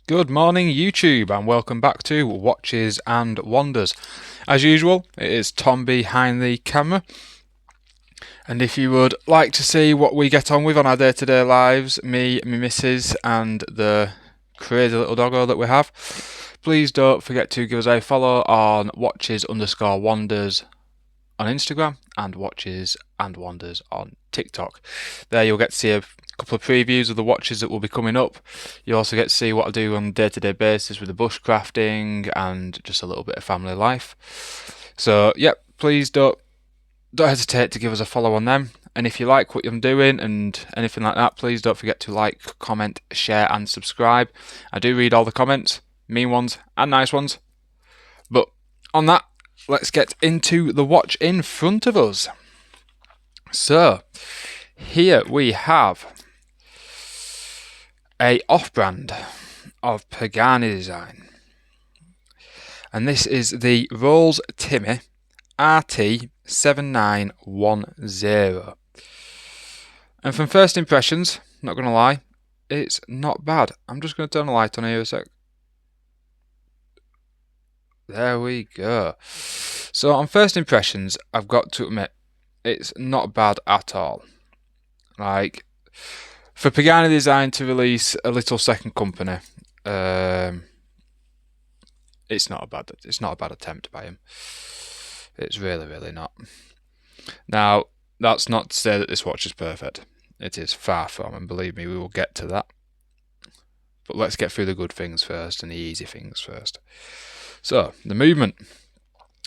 Good morning YouTube and welcome back to Watches and Wonders. As usual, it is Tom behind the camera, and if you would like to see what we get on with on our day-to-day lives, me, my missus and the crazy little doggo that we have, please don't forget to give us a follow on Watches_Wonders on Instagram and Watches and Wonders on TikTok. There you'll get to see a couple of previews of the watches that will be coming up. You also get to see what I do on a day-to-day basis with the bushcrafting and just a little bit of family life. So yep, please don't hesitate to give us a follow on them. And if you like what I'm doing and anything like that, please don't forget to like, comment, share and subscribe. I do read all the comments, mean ones and nice ones. But on that, let's get into the watch in front of us. So here we have a off-brand of Pagani design, and this is the Rollstimi RT7910. And from first impressions, not going to lie, it's not bad. I'm just going to turn the light on here a sec. There we go. So on first impressions, I've got to admit, it's not bad at all. Like, for Pagani Design to release a little second company, it's not a bad attempt by him. It's really not. Now, that's not to say that this watch is perfect. It is far from, and believe me, we will get to that. But let's get through the good things first and the easy things first. So, the movement.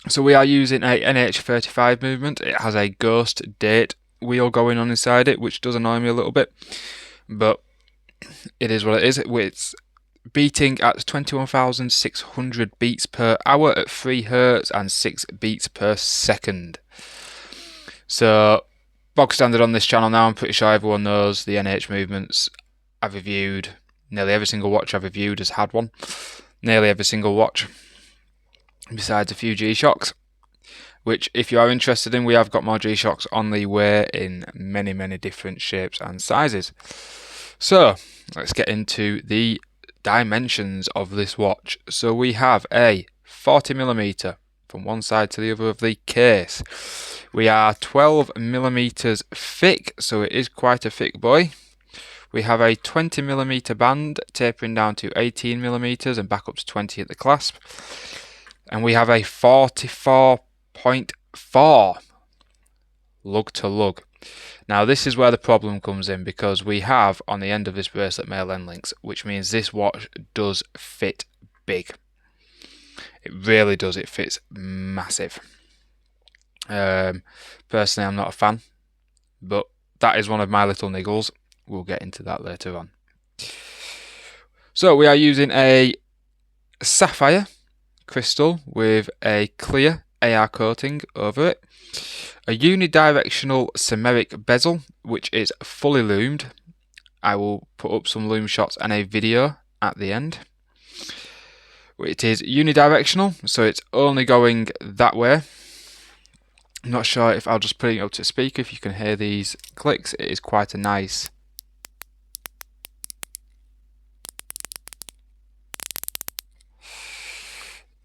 So we are using a NH35 movement. It has a ghost date wheel going on inside it, which does annoy me a little bit, but it is what it is. It's beating at 21,600 beats per hour at 3 Hz and 6 beats per second. So bog standard on this channel now. I'm pretty sure everyone knows the NH movements. I've reviewed nearly every single watch I've reviewed has had one. Nearly every single watch, besides a few G-Shocks, which if you are interested in, we have got more G-Shocks on the way in many different shapes and sizes. So let's get into the dimensions of this watch. So we have a 40mm from one side to the other of the case. We are 12mm thick, so it is quite a thick boy. We have a 20mm band tapering down to 18mm and back up to 20 at the clasp. And we have a 44.4 lug to lug. Now this is where the problem comes in, because we have on the end of this bracelet male end links, which means this watch does fit big. It really does. It fits massive. Personally, I'm not a fan, but that is one of my little niggles. We'll get into that later on. So we are using a sapphire crystal with a clear AR coating over it, a unidirectional Semeric bezel which is fully loomed. I will put up some loom shots and a video at the end. It is unidirectional, so it's only going that way. I'm not sure if I'll just put it up to speaker if you can hear these clicks. It is quite a nice.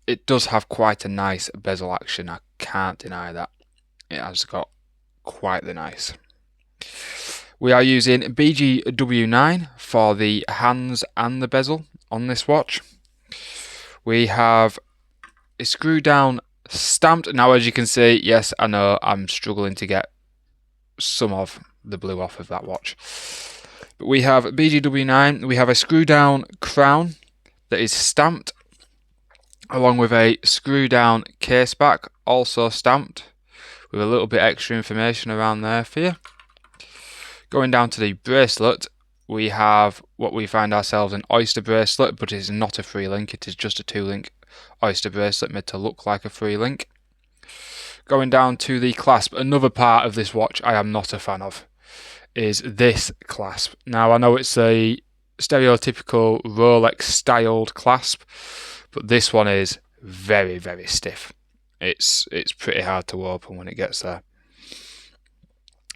It does have quite a nice bezel action, I can't deny that. It has got quite the nice. We are using BGW9 for the hands and the bezel on this watch. We have a screw down stamped. Now as you can see, yes, I know I'm struggling to get some of the blue off of that watch. But we have BGW9, we have a screw down crown that is stamped, along with a screw down case back, also stamped, with a little bit extra information around there for you. Going down to the bracelet, we have what we find ourselves an oyster bracelet, but it is not a 3-link, it is just a 2-link oyster bracelet made to look like a 3-link. Going down to the clasp, another part of this watch I am not a fan of is this clasp. Now I know it's a stereotypical Rolex styled clasp, but this one is very stiff. It's pretty hard to open when it gets there.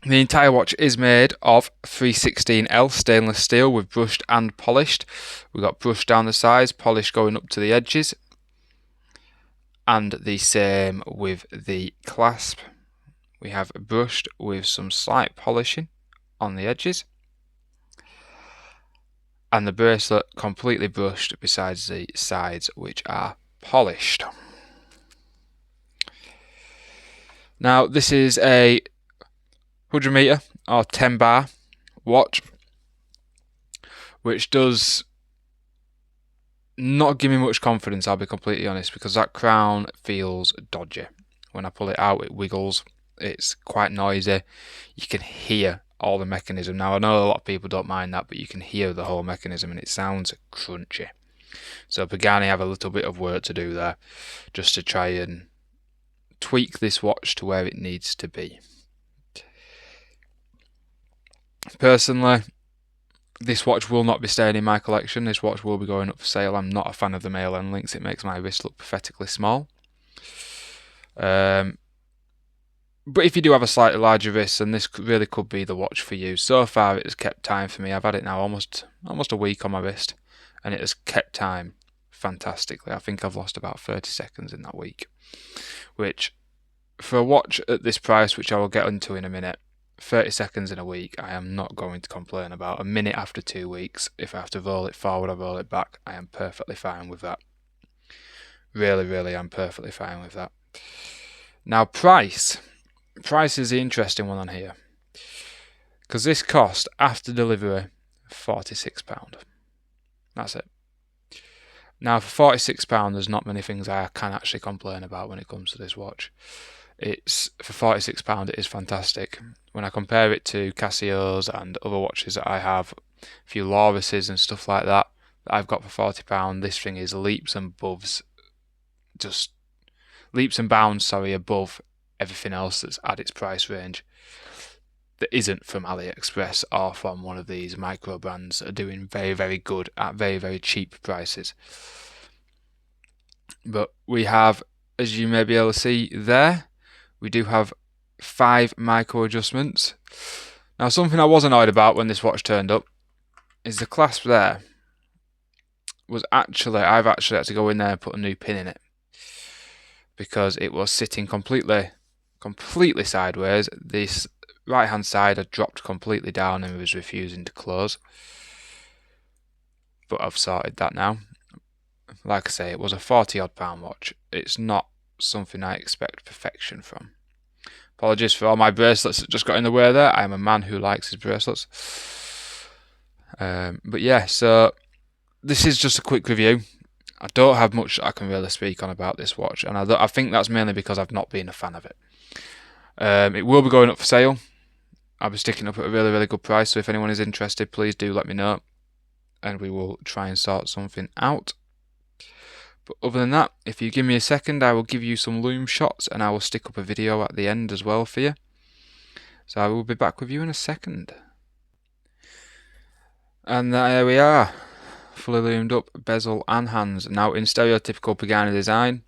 The entire watch is made of 316L stainless steel with brushed and polished. We've got brushed down the sides, polished going up to the edges. And the same with the clasp. We have brushed with some slight polishing on the edges. And the bracelet completely brushed besides the sides, which are polished. Now this is a 100 meter or 10 bar watch, which does not give me much confidence, I'll be completely honest, because that crown feels dodgy. When I pull it out, it wiggles, it's quite noisy, you can hear all the mechanism. Now I know a lot of people don't mind that, but you can hear the whole mechanism and it sounds crunchy. So Pagani have a little bit of work to do there, just to try and tweak this watch to where it needs to be. Personally, this watch will not be staying in my collection. This watch will be going up for sale. I'm not a fan of the male end links. It makes my wrist look pathetically small. But if you do have a slightly larger wrist, then this really could be the watch for you. So far, it has kept time for me. I've had it now almost a week on my wrist, and it has kept time fantastically. I think I've lost about 30 seconds in that week, which for a watch at this price, which I will get into in a minute, 30 seconds in a week, I am not going to complain about. A minute after 2 weeks, if I have to roll it forward or roll it back, I am perfectly fine with that. Really, I'm perfectly fine with that. Now, price is the interesting one on here, because this cost after delivery £46. That's it. Now, for £46, there's not many things I can actually complain about when it comes to this watch. It's for £46, it is fantastic. When I compare it to Casio's and other watches that I have, a few Laurises and stuff like that I've got for £40, this thing is leaps and bounds above everything else that's at its price range that isn't from AliExpress or from one of these micro brands that are doing very good at very cheap prices. But we have, as you may be able to see there, we do have 5 micro adjustments. Now, something I was annoyed about when this watch turned up is the clasp there was I've actually had to go in there and put a new pin in it, because it was sitting completely sideways. This right hand side had dropped completely down and was refusing to close. But I've sorted that now. Like I say, it was a £40-odd watch. It's not something I expect perfection from. Apologies for all my bracelets that just got in the way there. I am a man who likes his bracelets. But yeah, so this is just a quick review. I don't have much I can really speak on about this watch, and I think that's mainly because I've not been a fan of it. It will be going up for sale. I'll be sticking up at a really good price, so if anyone is interested, please do let me know, and we will try and sort something out. But other than that, if you give me a second, I will give you some loom shots, and I will stick up a video at the end as well for you. So I will be back with you in a second. And there we are, fully loomed up bezel and hands. Now in stereotypical Pagani design,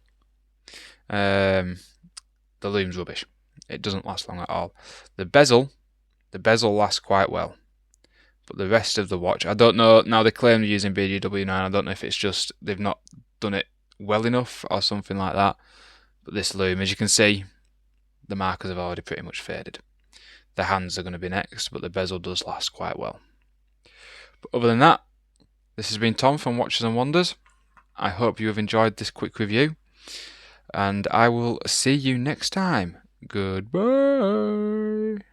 the loom's rubbish. It doesn't last long at all. The bezel lasts quite well, but the rest of the watch, I don't know. Now they claim they're using BGW9. I don't know if it's just they've not done it well enough or something like that. But this loom, as you can see, the markers have already pretty much faded. The hands are going to be next, but the bezel does last quite well. But other than that, this has been Tom from Watches and Wonders. I hope you have enjoyed this quick review, and I will see you next time. Goodbye.